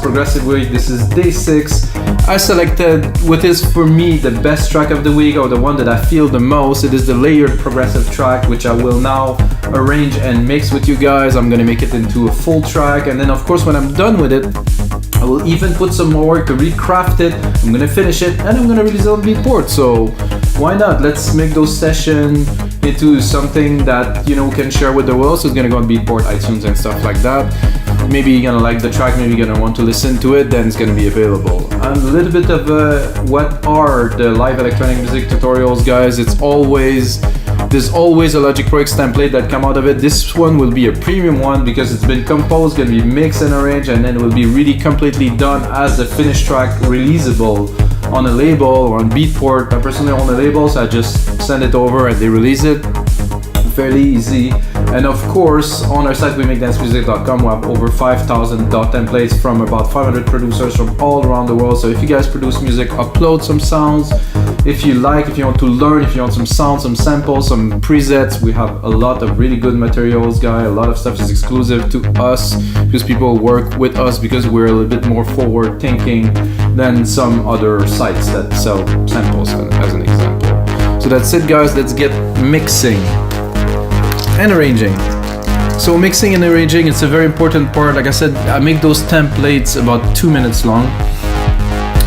progressive week. This is day 6. I selected what is for me the best track of the week, or the one that I feel the most. It is the layered progressive track, which I will now arrange and mix with you guys. I'm gonna make it into a full track, and then of course when I'm done with it, I will even put some more work to recraft it. I'm gonna finish it and I'm gonna release it on Beatport. So why not? Let's make those sessions into something that, you know, we can share with the world. So it's gonna go on Beatport, iTunes and stuff like that. Maybe you're gonna like the track, maybe you're gonna want to listen to it, then it's gonna be available. And a little bit of what are the live electronic music tutorials, guys. There's always a Logic Pro X template that come out of it. This one will be a premium one because it's been composed, gonna be mixed and arranged, and then it will be really completely done as a finished track, releasable on a label or on Beatport. I personally own a label, so I just send it over and they release it. Fairly easy. And of course, on our site, WeMakeDanceMusic.com, we have over 5,000 dot templates from about 500 producers from all around the world. So if you guys produce music, upload some sounds. If you want to learn, if you want some sounds, some samples, some presets, we have a lot of really good materials, guys. A lot of stuff is exclusive to us because people work with us because we're a little bit more forward thinking than some other sites that sell samples, as an example. So that's it, guys. Let's get mixing and arranging. So mixing and arranging, it's a very important part. Like I said, I make those templates about 2 minutes long.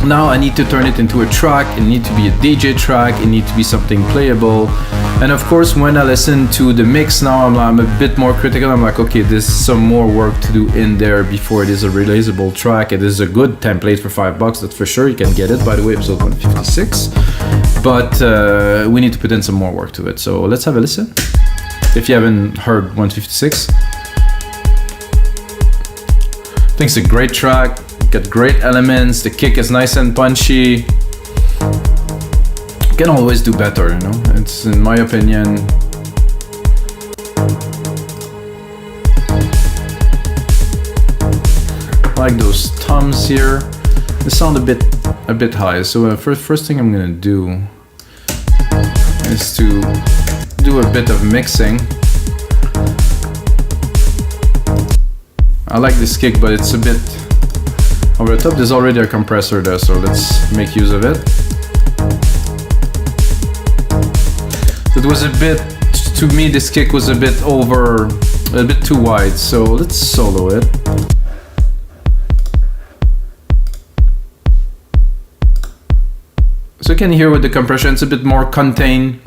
Now I need to turn it into a track. It needs to be a DJ track. It needs to be something playable. And of course, when I listen to the mix now, I'm a bit more critical. I'm like, okay, there's some more work to do in there before it is a releasable track. It is a good template for $5, that's for sure. You can get it, by the way, episode 156. But we need to put in some more work to it. So let's have a listen. If you haven't heard 156, I think it's a great track. Got great elements. The kick is nice and punchy. Can always do better, you know. It's, in my opinion, I like those toms here. They sound a bit high. So first thing I'm gonna do is to do a bit of mixing. I like this kick, but it's a bit over the top. There's already a compressor there, so let's make use of it. It was a bit, to me, this kick was a bit too wide, so let's solo it. So you can hear with the compression, it's a bit more contained.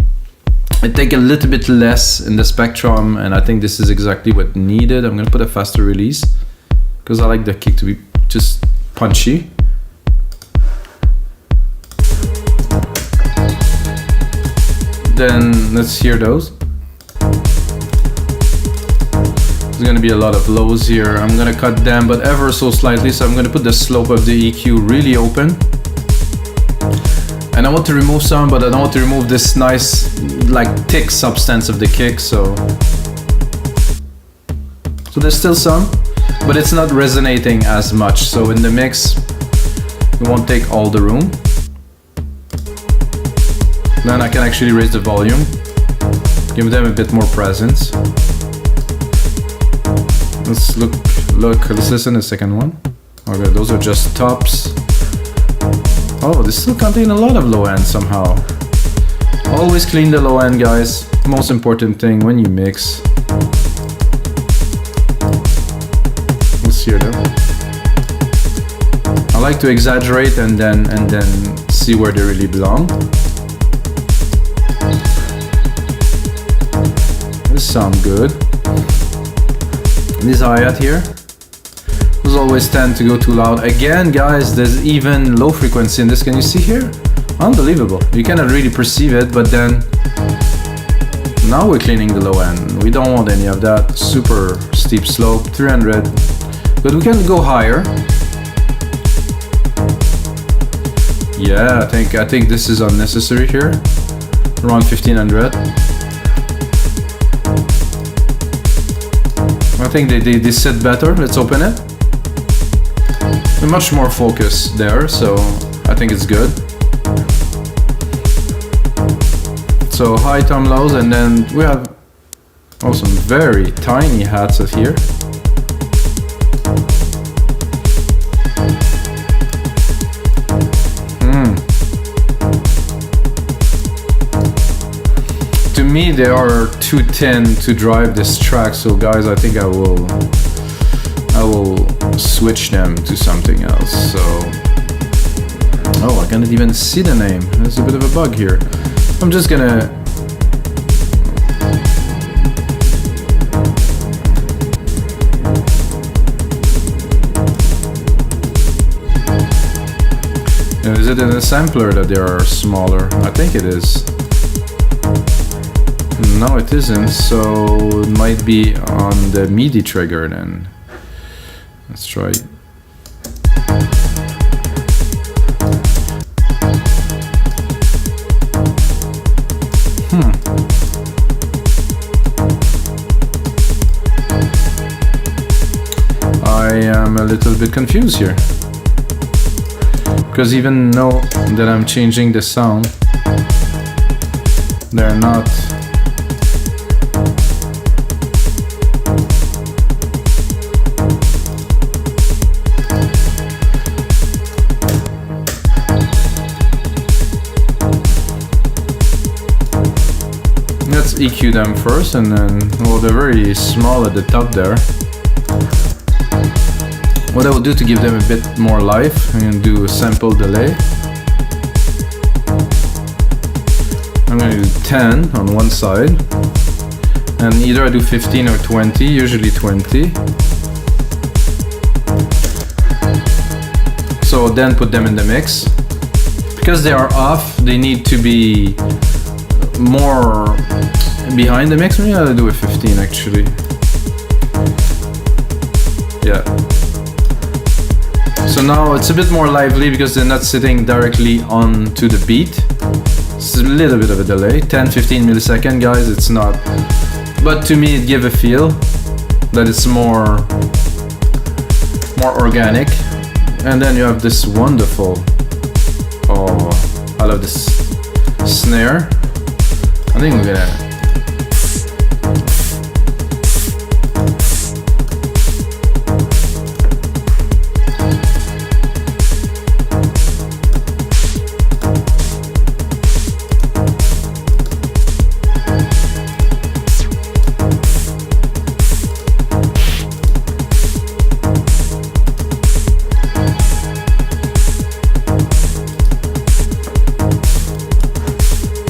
I take a little bit less in the spectrum, and I think this is exactly what needed. I'm gonna put a faster release because I like the kick to be just punchy. Then let's hear those. There's gonna be a lot of lows here. I'm gonna cut them, but ever so slightly. So I'm gonna put the slope of the EQ really open. And I want to remove some, but I don't want to remove this nice, like, thick substance of the kick, so there's still some, but it's not resonating as much. So in the mix, it won't take all the room. Then I can actually raise the volume, give them a bit more presence. Let's let's listen to the second one. Okay, those are just tops. Oh, they still contain a lot of low end somehow. Always clean the low end, guys. Most important thing when you mix. Let's hear them. I like to exaggerate and then see where they really belong. This sound good. This hi-hat here. Those always tend to go too loud. Again, guys, there's even low frequency in this. Can you see here? Unbelievable. You cannot really perceive it, but then now we're cleaning the low end. We don't want any of that. Super steep slope, 300. But we can go higher. Yeah, I think this is unnecessary here. Around 1500. I think they sit better. Let's open it. Much more focus there, so I think it's good. So high tom lows, and then we have some very tiny hats here. me they are too thin to drive this track, so guys, I think I will switch them to something else. So, oh, I cannot even see the name. There's a bit of a bug here. I'm just gonna is it in the sampler that they are smaller? I think it is. No, it isn't, so it might be on the MIDI trigger then. Let's try. I am a little bit confused here. Because even though that I'm changing the sound, they're not. Let's EQ them first, and then, well, they're very small at the top there. What I will do to give them a bit more life, I'm going to do a sample delay. I'm going to do 10 on one side, and either I do 15 or 20, usually 20. So then put them in the mix. Because they are off, they need to be more behind the mix. Maybe I'll do a 15 actually. Yeah. So now it's a bit more lively because they're not sitting directly onto the beat. It's a little bit of a delay, 10-15 millisecond, guys. It's not, but to me it gives a feel that it's more organic. And then you have this wonderful, oh, I love this snare. I think we're gonna.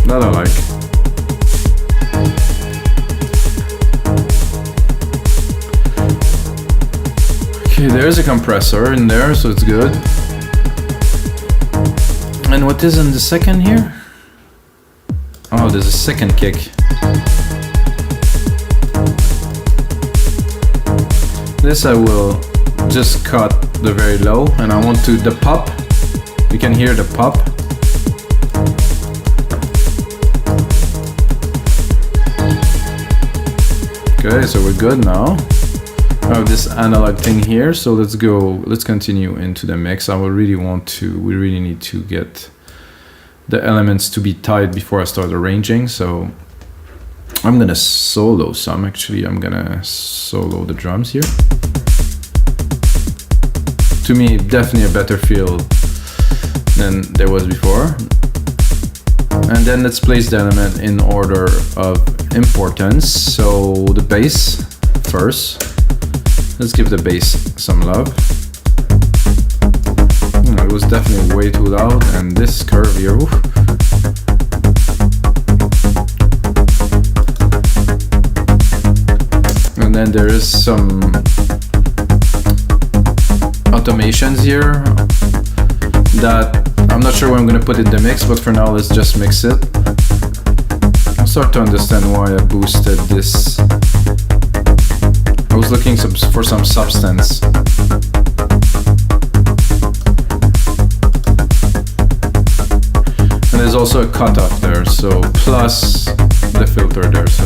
That I like. Okay, there's a compressor in there, so it's good. And what is in the second here? Oh, there's a second kick. This I will just cut the very low, and I want to the pop. You can hear the pop. Okay, so we're good now. I have this analog thing here, so let's continue into the mix. We really need to get the elements to be tight before I start arranging. So I'm gonna solo some, actually. I'm gonna solo the drums here. To me, definitely a better feel than there was before. And then let's place the element in order of importance. So the bass first. Let's give the bass some love. It was definitely way too loud, and this curve here, oof. And then there is some automations here that I'm not sure what I'm gonna put in the mix, but for now let's just mix it. I'll start to understand why I boosted this. I was looking for some substance. And there's also a cutoff there, so plus the filter there, so.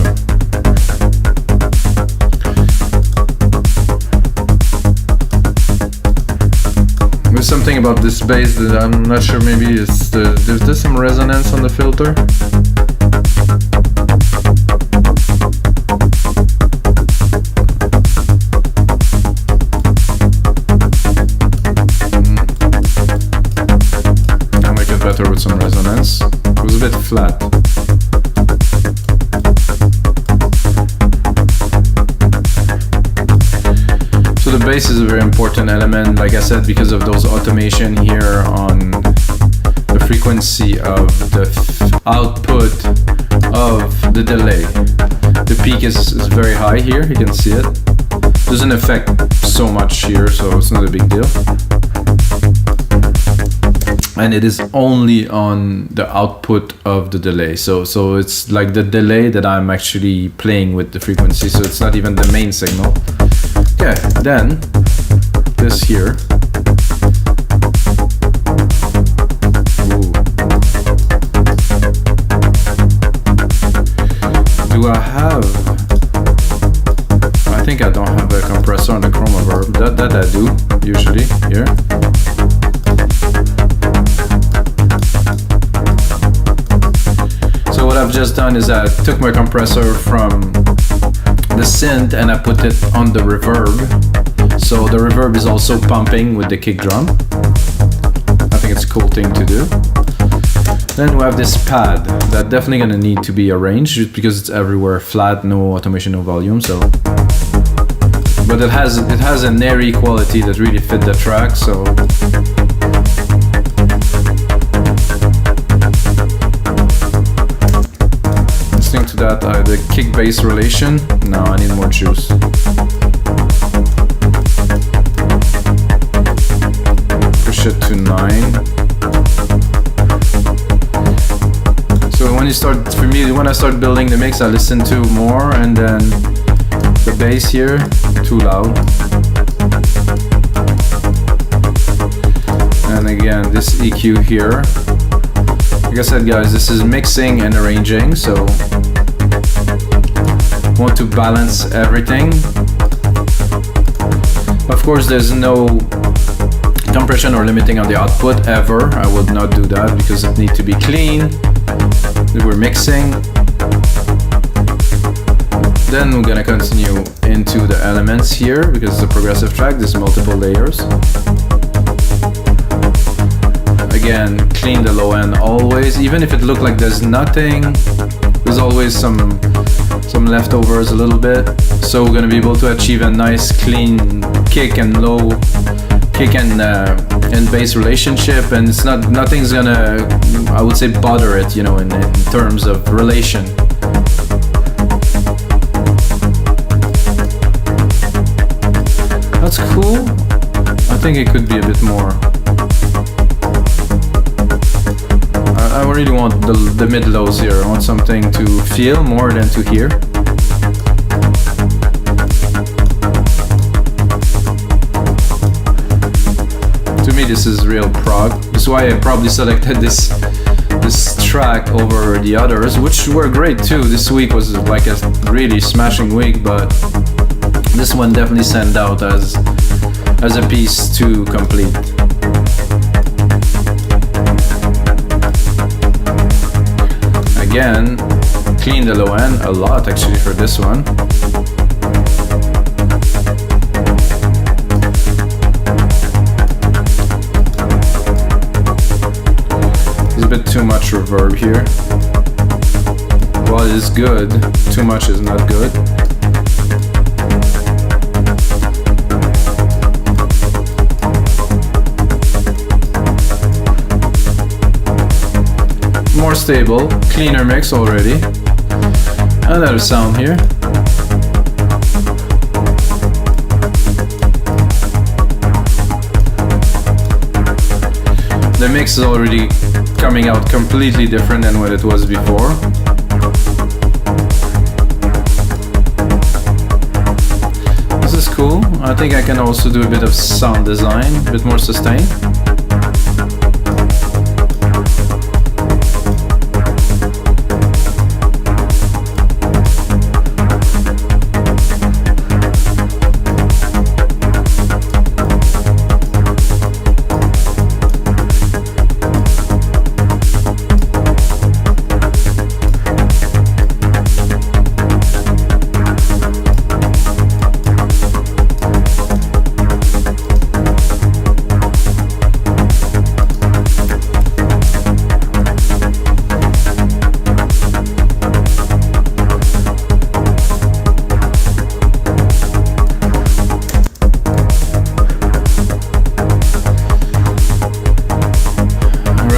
There's something about this bass that I'm not sure, maybe it's there's some resonance on the filter. I'll make it better with some resonance. It was a bit flat. bass is a very important element, like I said, because of those automation here on the frequency of the output of the delay. The peak is very high here, you can see it. Doesn't affect so much here, so it's not a big deal. And it is only on the output of the delay. So it's like the delay that I'm actually playing with the frequency, so it's not even the main signal. Okay, then this here. Ooh. Do I have? I think I don't have a compressor on the chroma verb. That I do usually here. So what I've just done is I took my compressor from the synth and I put it on the reverb. So the reverb is also pumping with the kick drum. I think it's a cool thing to do. Then we have this pad that definitely gonna need to be arranged just because it's everywhere flat, no automation, no volume. So, but it has an airy quality that really fit the track. So. To that, the kick bass relation. No, I need more juice. Push it to 9. So when you start, for me, when I start building the mix, I listen to more, and then the bass here, too loud. And again, this EQ here. Like I said, guys, this is mixing and arranging, so want to balance everything. Of course, there's no compression or limiting on the output ever. I would not do that because it needs to be clean. We're mixing. Then we're gonna continue into the elements here because it's a progressive track. There's multiple layers. Again, clean the low end always, even if it looks like there's nothing. There's always some leftovers a little bit, so we're gonna be able to achieve a nice clean kick and low kick and bass relationship, and it's nothing's gonna, I would say, bother it, you know, in terms of relation. That's cool. I think it could be a bit more. I really want the mid-lows here. I want something to feel more than to hear. To me, this is real prog. That's why I probably selected this track over the others, which were great too. This week was like a really smashing week, but this one definitely stand out as a piece to complete. Again, clean the low end a lot actually for this one. There's a bit too much reverb here. While it is good, too much is not good. More stable, cleaner mix already. Another sound here. The mix is already coming out completely different than what it was before. This is cool. I think I can also do a bit of sound design, a bit more sustain.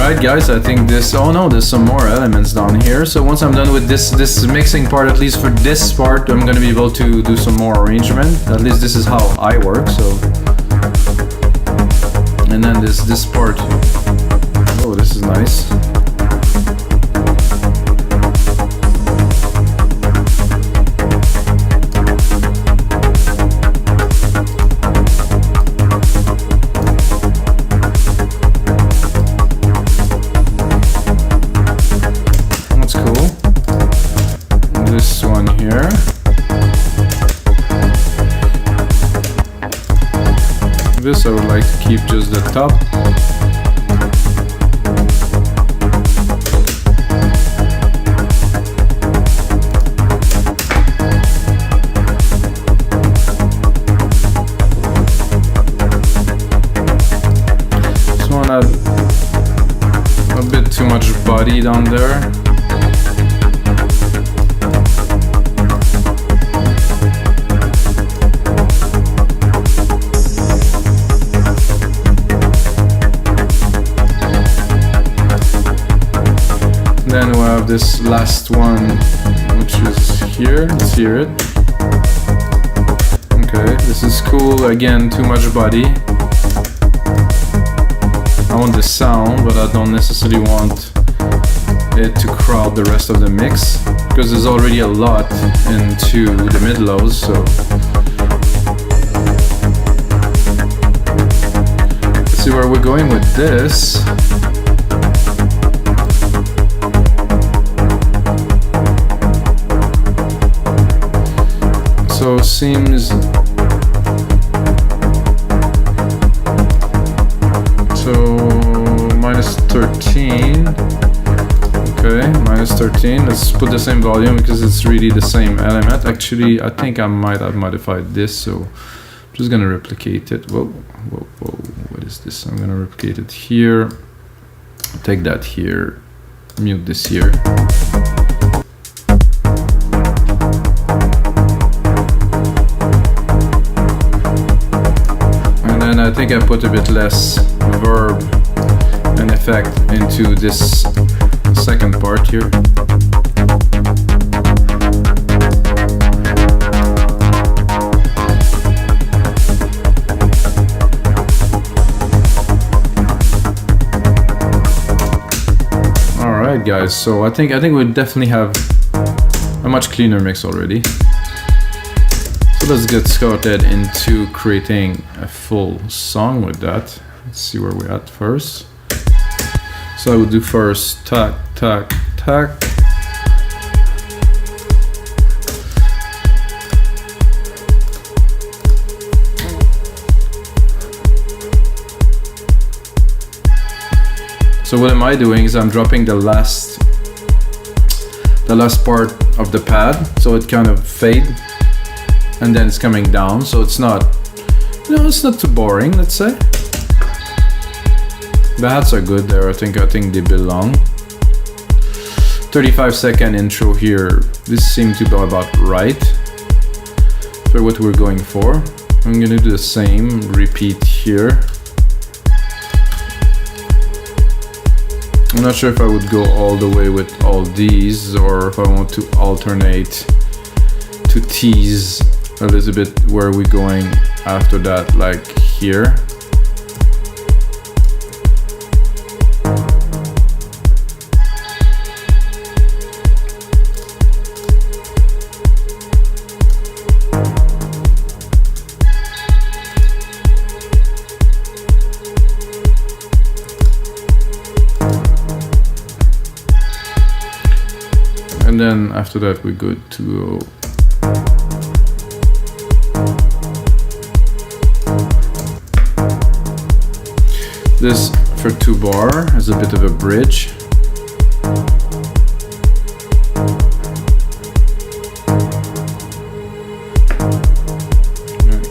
Alright guys, I think this, oh no, there's some more elements down here. So once I'm done with this mixing part, at least for this part, I'm gonna be able to do some more arrangement. At least this is how I work, so. And then this part, oh, this is nice. This I would like to keep just the top. This one had a bit too much body down there. Then we'll have this last one, which is here. Let's hear it. Okay, this is cool. Again, too much body. I want the sound, but I don't necessarily want it to crowd the rest of the mix, because there's already a lot into the mid-lows, so. Let's see where we're going with this. So seems minus 13. Okay, minus 13. Let's put the same volume because it's really the same element. Actually, I think I might have modified this, so I'm just gonna replicate it. Whoa, whoa, whoa! What is this? I'm gonna replicate it here. Take that here. Mute this here. I think I put a bit less verb and effect into this second part here. All right, guys. So I think we definitely have a much cleaner mix already. So let's get started into creating a full song with that. Let's see where we're at first. So I would do first tack, tack, tack. So what am I doing is I'm dropping the last part of the pad, so it kind of fade. And then it's coming down, so it's not, it's not too boring, let's say. The hats are good there, I think they belong. 35-second intro here. This seemed to be about right for what we're going for. I'm gonna do the same, repeat here. I'm not sure if I would go all the way with all these, or if I want to alternate to tease a little bit where we're going after that, like here. And then after that we're good to go. This for 2 bar is a bit of a bridge.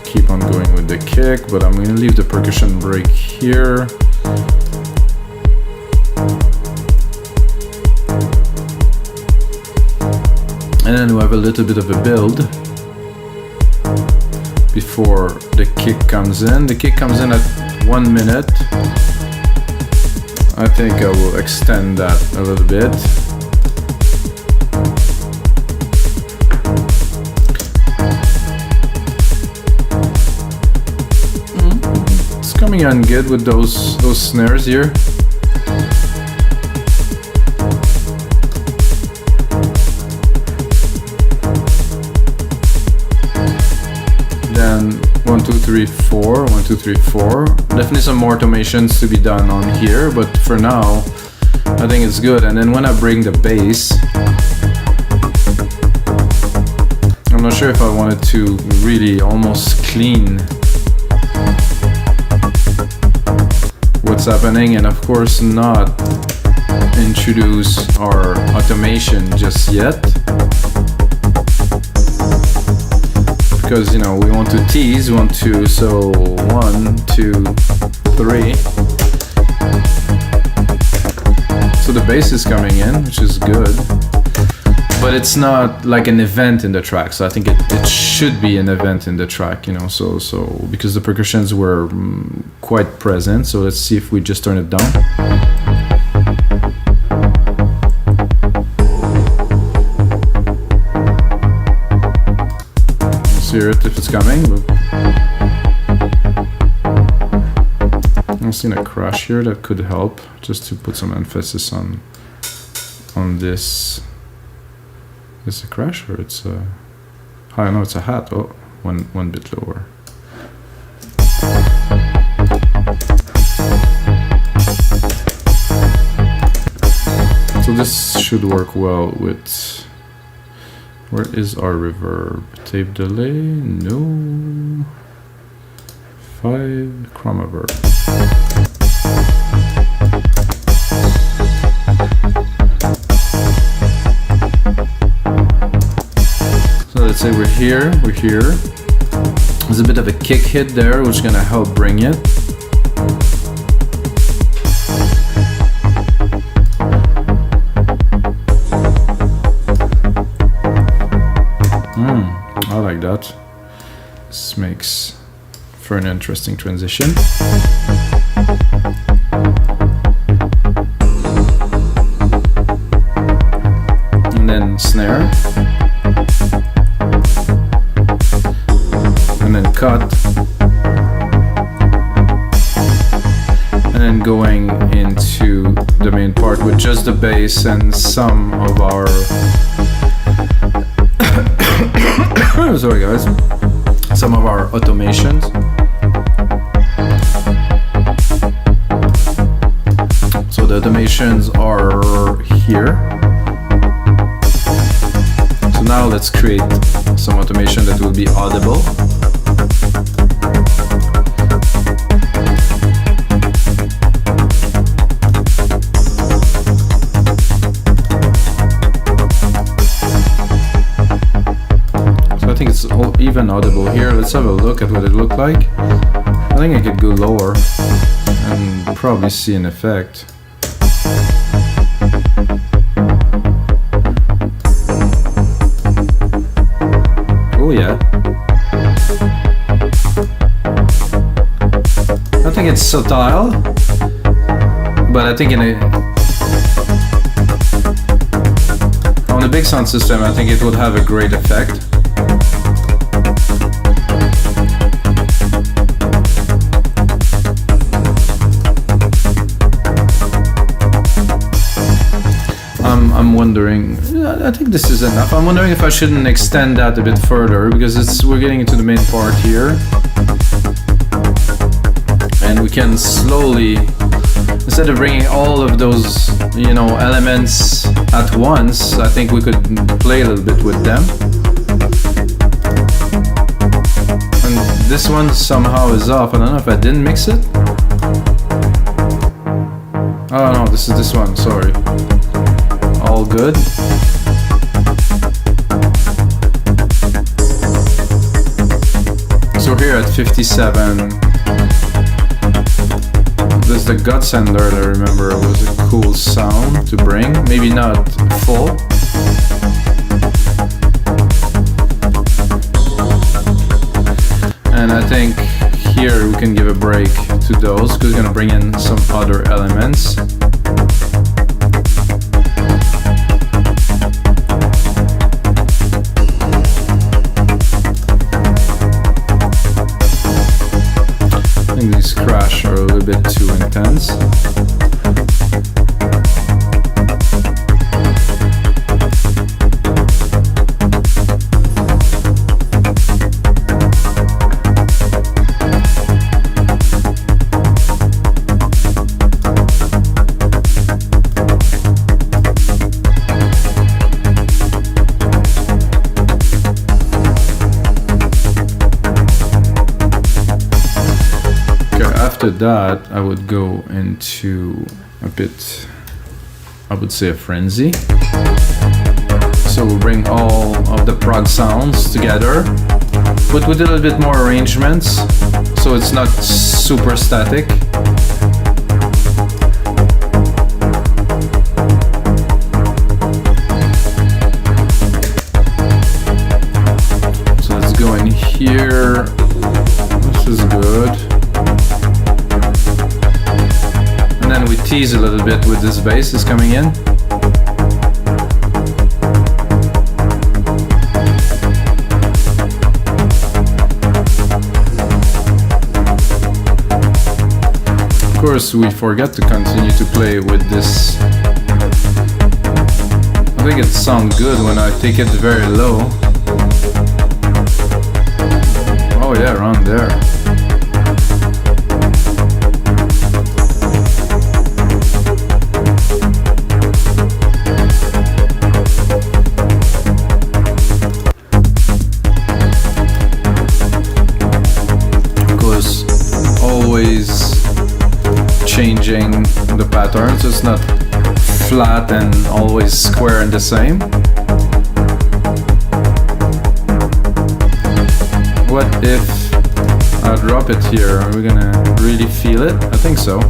Keep on going with the kick, but I'm going to leave the percussion break here. And then we have a little bit of a build before the kick comes in. The kick comes in at 1 minute. I think I will extend that a little bit. It's coming on good with those snares here. Then 1, 2, 3, 4, 1, 2, 3, 4. Definitely some more automations to be done on here, but for now, I think it's good. And then when I bring the bass, I'm not sure if I wanted to really almost clean what's happening, and of course not introduce our automation just yet. Because, you know, we want to tease, we want to, so 1, 2, 3. So the bass is coming in, which is good. But it's not like an event in the track, so I think it should be an event in the track, you know, so because the percussions were quite present, so let's see if we just turn it down. Hear it if it's coming, but I've seen a crash here that could help, just to put some emphasis on this. Is it a crash or it's a? I don't know. It's a hat. Oh, one bit lower. So this should work well with. Where is our reverb? Tape delay? No. 5 chroma verb. So let's say we're here. There's a bit of a kick hit there, which is gonna help bring it. I like that. This makes for an interesting transition. And then snare. And then cut. And then going into the main part with just the bass and some of our sorry guys, some of our automations. So the automations are here. So now let's create some automation that will be audible. I think it's even audible here. Let's have a look at what it looked like. I think I could go lower and probably see an effect. Oh yeah. I think it's subtle, but I think on a big sound system, I think it would have a great effect. I'm wondering, I think this is enough. I'm wondering if I shouldn't extend that a bit further, because we're getting into the main part here. And we can slowly, instead of bringing all of those, you know, elements at once, I think we could play a little bit with them. And this one somehow is off. I don't know if I didn't mix it. Oh no, this is this one, sorry. All good. So here at 57, there's the gut sender that I remember was a cool sound to bring. Maybe not full. And I think here we can give a break to those because we're gonna bring in some other elements. little bit too intense. After that, I would go into a bit, I would say, a frenzy. So we'll bring all of the prog sounds together, but with a little bit more arrangements, so it's not super static. So let's go in here. This is good. And then we tease a little bit with this bass is coming in. Of course, we forget to continue to play with this. I think it sounds good when I take it very low. Oh yeah, around there. Always changing the pattern, so it's not flat and always square and the same. What if I drop it here? Are we gonna really feel it? I think so.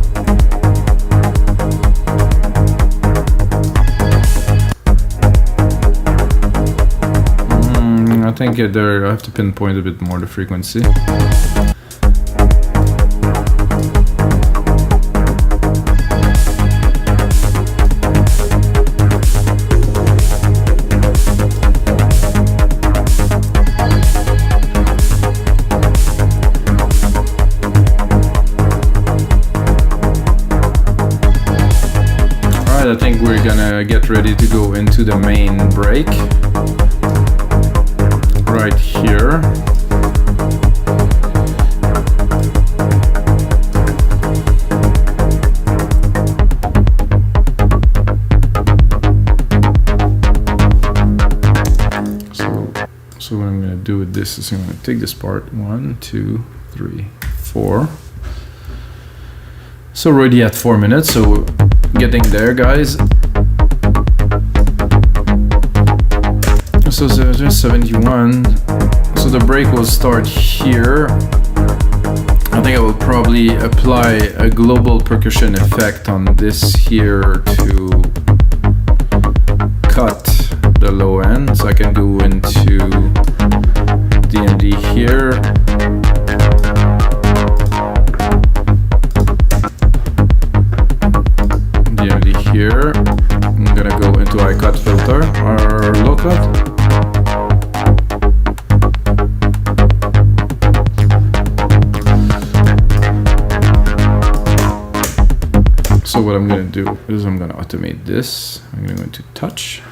I think there I have to pinpoint a bit more the frequency. I think we're gonna get ready to go into the main break right here. So what I'm gonna do with this is I'm gonna take this part 1, 2, 3, 4. So we're already at 4 minutes, so getting there, guys. So there's 71. So the break will start here. I think I will probably apply a global percussion effect on this here to cut the low end. So I can go into D&D here. Here, I'm gonna go into high cut filter or low cut. So what I'm gonna do is I'm gonna automate this. I'm gonna go into touch.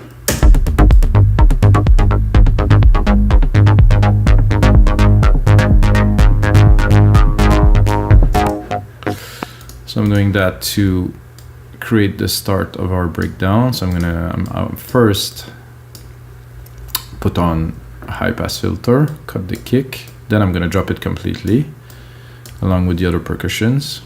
So I'm doing that to create the start of our breakdown. So I'm gonna first put on a high pass filter, cut the kick, then I'm gonna drop it completely along with the other percussions.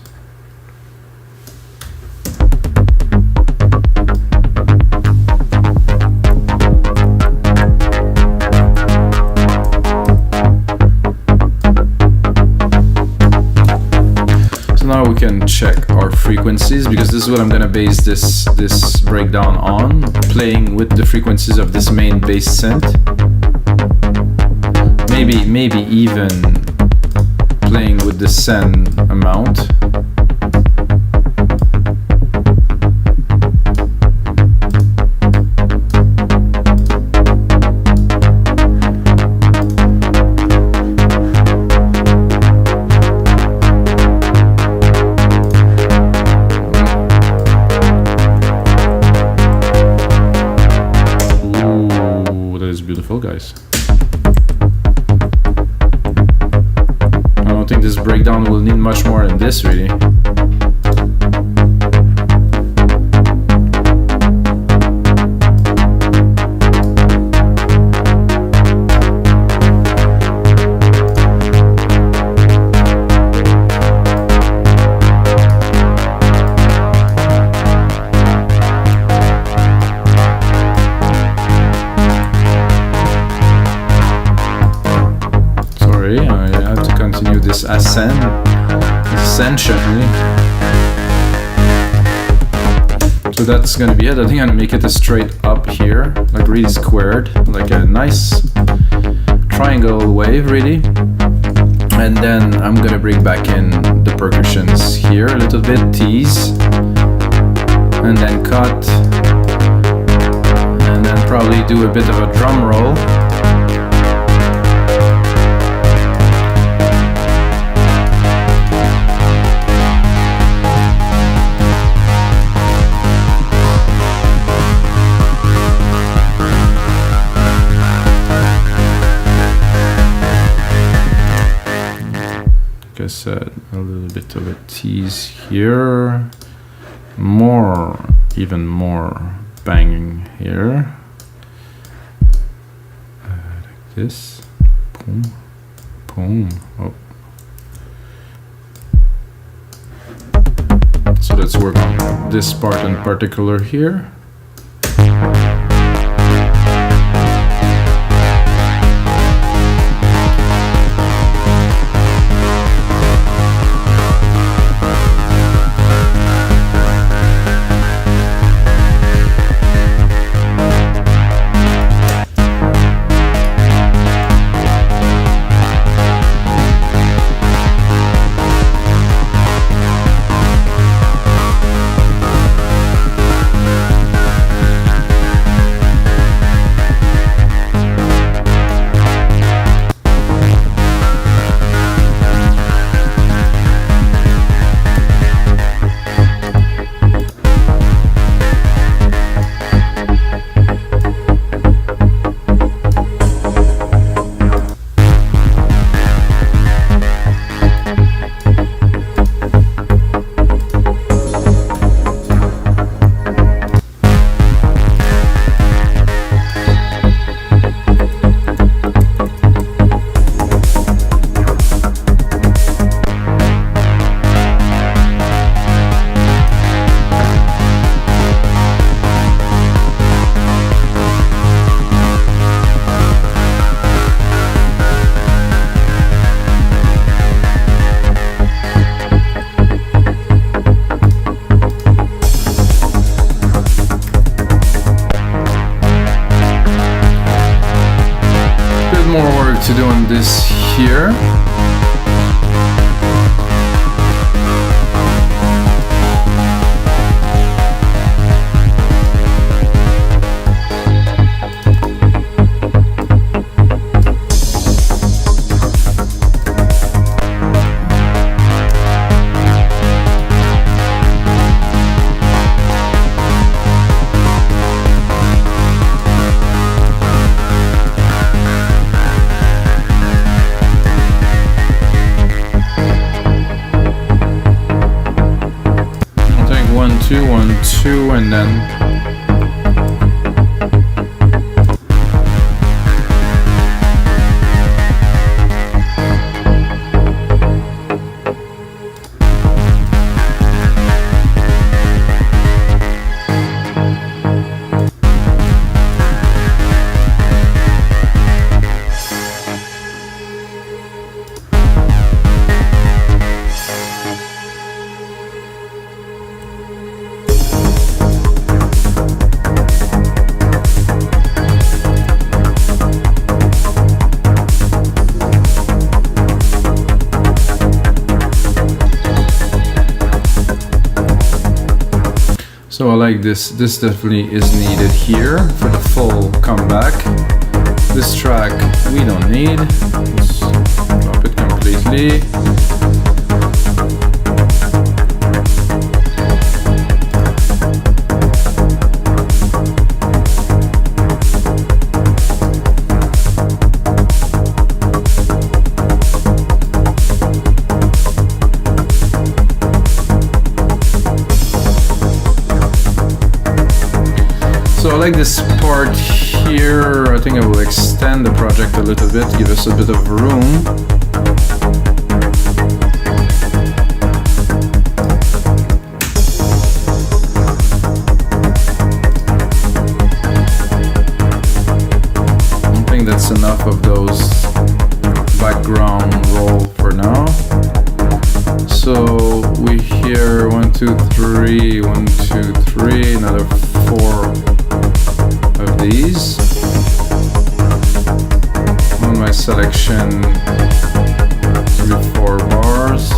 Now we can check our frequencies, because this is what I'm gonna base this breakdown on, playing with the frequencies of this main bass synth. Maybe even playing with the send amount. need much more than this really. Ascension. So that's gonna be it. I think I'm gonna make it a straight up here, like really squared, like a nice triangle wave really. And then I'm gonna bring back in the percussions here a little bit, tease, and then cut, and then probably do a bit of a drum roll. Like I said, a little bit of a tease here, even more banging here, like this, boom, boom. Oh. So let's work on this part in particular here. To doing this here. Two, and then so I like this. This definitely is needed here for the full comeback. This track we don't need. Let's drop it completely. like this part here. I think I will extend the project a little bit, give us a bit of room. I think that's enough of those background roll for now. So we hear 1, 2, 3, 1, 2, 3, another 4 of these. On my selection, 3, 4 bars.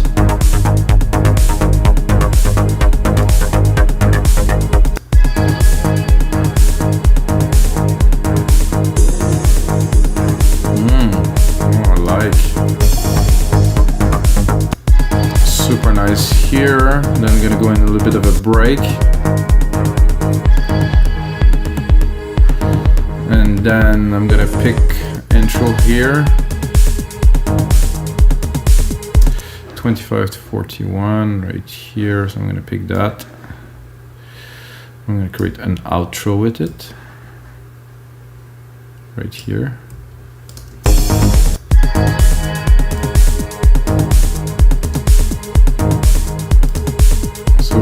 Super nice here. Then I'm gonna go in a little bit of a break. And then I'm gonna pick intro here. 25 to 41 right here. So I'm gonna pick that. I'm gonna create an outro with it. Right here.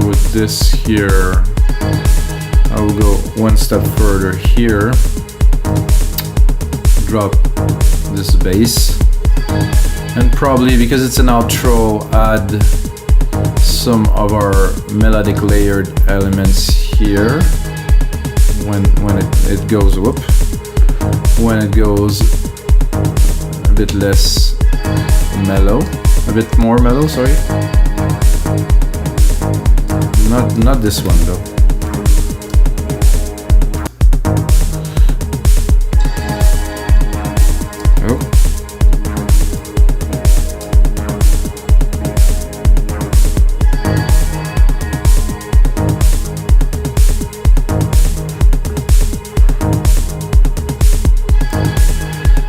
With this here, I will go one step further here, drop this bass, and probably, because it's an outro, add some of our melodic layered elements here when it goes whoop, when it goes a bit less mellow, a bit more mellow, sorry. Not this one though. Oh.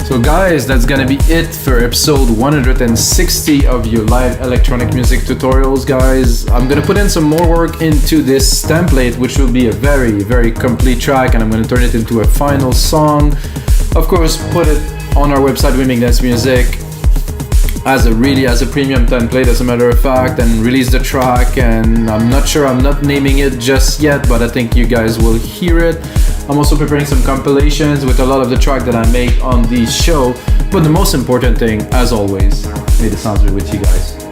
So guys, that's gonna be it for episode 160 of your live electronic music tutorials, guys. I'm gonna put in some more work into this template, which will be a very, very complete track, and I'm gonna turn it into a final song. Of course, put it on our website, We Make Dance Music, as a premium template, as a matter of fact, and release the track. And I'm not sure, I'm not naming it just yet, but I think you guys will hear it. I'm also preparing some compilations with a lot of the track that I make on the show. But the most important thing, as always, may the sounds be with you guys.